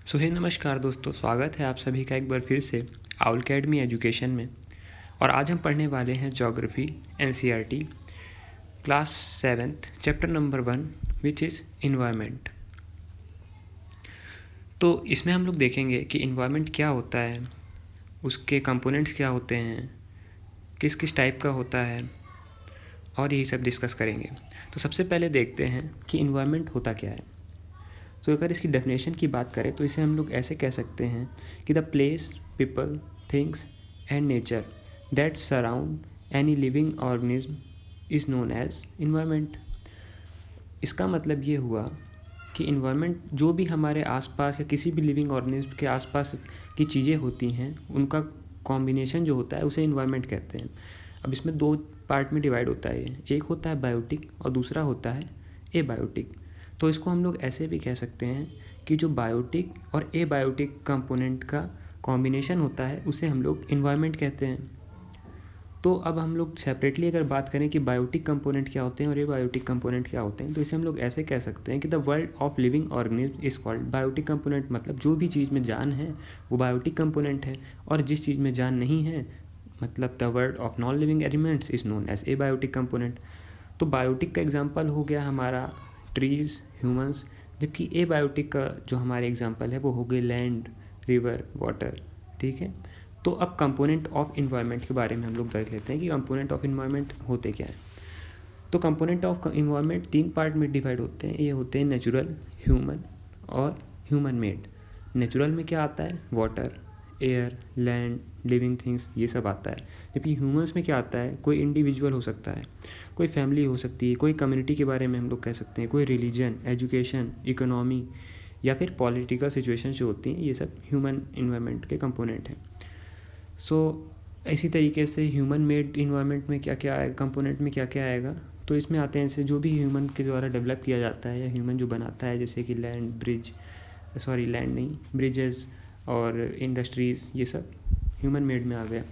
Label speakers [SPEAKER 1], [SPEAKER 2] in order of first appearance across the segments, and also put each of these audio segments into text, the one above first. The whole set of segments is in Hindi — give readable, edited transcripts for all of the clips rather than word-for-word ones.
[SPEAKER 1] हे नमस्कार दोस्तों, स्वागत है आप सभी का एक बार फिर से आउल अकेडमी एजुकेशन में। और आज हम पढ़ने वाले हैं geography NCERT class 7th chapter number 1 which is environment. तो इसमें हम लोग देखेंगे कि इन्वायरमेंट क्या होता है, उसके कंपोनेंट्स क्या होते हैं, किस किस टाइप का होता है, और यही सब डिस्कस करेंगे। तो सबसे पहले देखते हैं कि इन्वायरमेंट होता क्या है। तो अगर इसकी डेफिनेशन की बात करें तो इसे हम लोग ऐसे कह सकते हैं कि the place, people, things and nature that surround any living organism is known as environment. इसका मतलब ये हुआ कि इन्वायरमेंट जो भी हमारे आसपास या किसी भी लिविंग ऑर्गेनिज्म के आसपास की चीज़ें होती हैं, उनका कॉम्बिनेशन जो होता है उसे इन्वायरमेंट कहते हैं। अब इसमें दो पार्ट में डिवाइड होता है, एक होता है बायोटिक और दूसरा होता है एबायोटिक। तो इसको हम लोग ऐसे भी कह सकते हैं कि जो बायोटिक और एबायोटिक कंपोनेंट का कॉम्बिनेशन होता है उसे हम लोग इन्वायरमेंट कहते हैं। तो अब हम लोग सेपरेटली अगर बात करें कि बायोटिक कंपोनेंट क्या होते हैं और एबायोटिक कंपोनेंट क्या होते हैं, तो इसे हम लोग ऐसे कह सकते हैं कि the world of living organism is called biotic component. मतलब जो भी चीज़ में जान है वो बायोटिक कंपोनेंट है, और जिस चीज़ में जान नहीं है मतलब the world of non living elements is known as abiotic component. तो बायोटिक का एग्जाम्पल हो गया हमारा ट्रीज़, ह्यूमंस, जबकि एबायोटिक का जो हमारे एग्जांपल है वो हो गए लैंड, रिवर, वाटर। ठीक है। तो अब कंपोनेंट ऑफ इन्वायरमेंट के बारे में हम लोग देख लेते हैं कि कंपोनेंट ऑफ इन्वायरमेंट होते क्या हैं। तो कंपोनेंट ऑफ इन्वायरमेंट 3 पार्ट में डिवाइड होते हैं। ये होते हैं नेचुरल, ह्यूमन और ह्यूमन मेड। नेचुरल में क्या आता है? Water, air, land, living things, ये सब आता है। जबकि ह्यूमंस में क्या आता है? कोई इंडिविजुअल हो सकता है, कोई फैमिली हो सकती है, कोई कम्युनिटी के बारे में हम लोग कह सकते हैं, कोई रिलीजन, एजुकेशन, इकोनॉमी या फिर पॉलिटिकल सिचुएशन जो होती हैं, ये सब ह्यूमन इन्वायरमेंट के कंपोनेंट हैं। सो इसी तरीके से ह्यूमन मेड इन्वायरमेंट में क्या क्या आएगा, कंपोनेंट में क्या क्या आएगा, तो इसमें आते हैं ऐसे जो भी ह्यूमन के द्वारा डेवलप किया जाता है या ह्यूमन जो बनाता है, जैसे कि लैंड नहीं, ब्रिजेस और इंडस्ट्रीज़, ये सब ह्यूमन मेड में आ गया।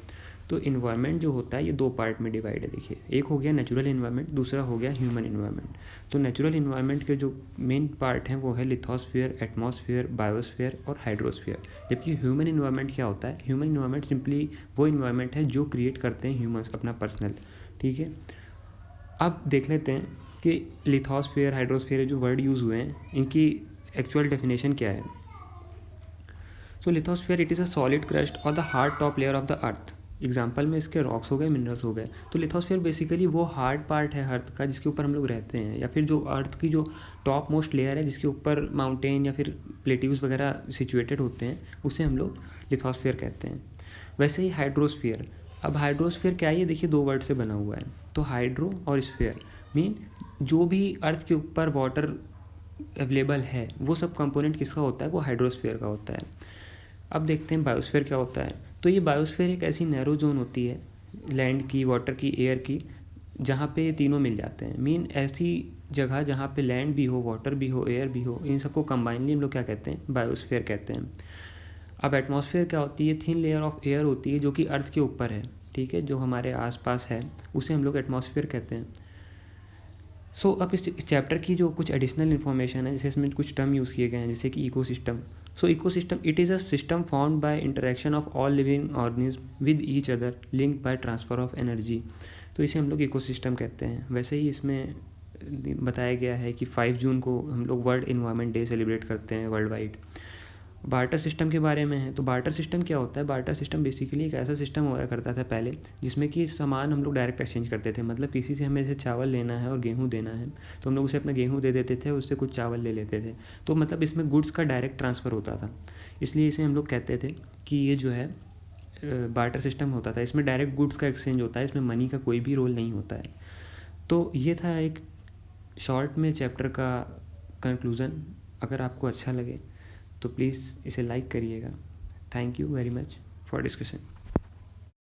[SPEAKER 1] तो इन्वायरमेंट जो होता है ये 2 पार्ट में डिवाइड है। देखिए, एक हो गया नेचुरल इन्वायरमेंट, दूसरा हो गया ह्यूमन इन्वायरमेंट। तो नेचुरल इन्वायरमेंट के जो मेन पार्ट हैं वो है लिथोस्फीयर, एटमॉस्फेयर, बायोस्फीयर और हाइड्रोस्फीयर। जबकि ह्यूमन इन्वायरमेंट क्या होता है? ह्यूमन इन्वायरमेंट सिंपली वो इन्वायरमेंट है जो क्रिएट करते हैं ह्यूमंस अपना पर्सनल। ठीक है। अब देख लेते हैं कि लिथोस्फीयर, हाइड्रोस्फीयर जो वर्ड यूज़ हुए हैं इनकी एक्चुअल डेफिनेशन क्या है। So lithosphere it is a solid crust और the hard top layer of the earth. Example में इसके रॉक्स हो गए, मिनरल्स हो गए। तो लिथोस्फीयर बेसिकली वो हार्ड पार्ट है अर्थ का जिसके ऊपर हम लोग रहते हैं, या फिर जो अर्थ की जो टॉप मोस्ट लेयर है जिसके ऊपर माउंटेन या फिर प्लेट्यूज वगैरह सिचुएटेड होते हैं, उसे हम लोग लिथोस्फीयर कहते हैं। वैसे ही हाइड्रोस्फीयर। अब हाइड्रोस्फीयर क्या है? ये देखिए 2 वर्ड से बना हुआ है। तो हाइड्रो और स्फीयर मीन जो भी अर्थ के ऊपर वाटर अवेलेबल है वो सब कंपोनेंट किसका होता है? वो हाइड्रोस्फीयर का होता है। अब देखते हैं बायोस्फीयर क्या होता है। तो ये बायोस्फीयर एक ऐसी नैरो जोन होती है लैंड की, वाटर की, एयर की, जहाँ पे ये तीनों मिल जाते हैं। मीन ऐसी जगह जहाँ पे लैंड भी हो, वाटर भी हो, एयर भी हो, इन सबको कंबाइनली हम लोग क्या कहते हैं? बायोस्फीयर कहते हैं। अब एटमॉस्फेयर क्या होती है? थिन लेयर ऑफ एयर होती है जो कि अर्थ के ऊपर है। ठीक है, जो हमारे आसपास है उसे हम लोग एटमॉस्फेयर कहते हैं। सो अब इस चैप्टर की जो कुछ एडिशनल इन्फॉर्मेशन है, जैसे इसमें कुछ टर्म यूज़ किए गए हैं, जैसे कि ecosystem. So ecosystem it is a system found by interaction of all living organism with each other linked by transfer of energy. तो इसे हम लोग इकोसिस्टम कहते हैं। वैसे ही इसमें बताया गया है कि 5 जून को हम लोग वर्ल्ड इन्वायरमेंट डे सेलिब्रेट करते हैं वर्ल्ड वाइड। बार्टर सिस्टम के बारे में है। तो बार्टर सिस्टम क्या होता है? बार्टर सिस्टम बेसिकली एक ऐसा सिस्टम हुआ करता था पहले जिसमें कि सामान हम लोग डायरेक्ट एक्सचेंज करते थे। मतलब किसी से हमें जैसे चावल लेना है और गेहूँ देना है तो हम लोग उसे अपना गेहूँ दे देते थे, उससे कुछ चावल ले लेते थे। तो मतलब इसमें गुड्स का डायरेक्ट ट्रांसफ़र होता था, इसलिए इसे हम लोग कहते थे कि ये जो है बार्टर सिस्टम होता था। इसमें डायरेक्ट गुड्स का एक्सचेंज होता है, इसमें मनी का कोई भी रोल नहीं होता है। तो ये था एक शॉर्ट में चैप्टर का कंक्लूज़न। अगर आपको अच्छा लगे तो प्लीज़ इसे लाइक करिएगा। Thank you very much for discussion.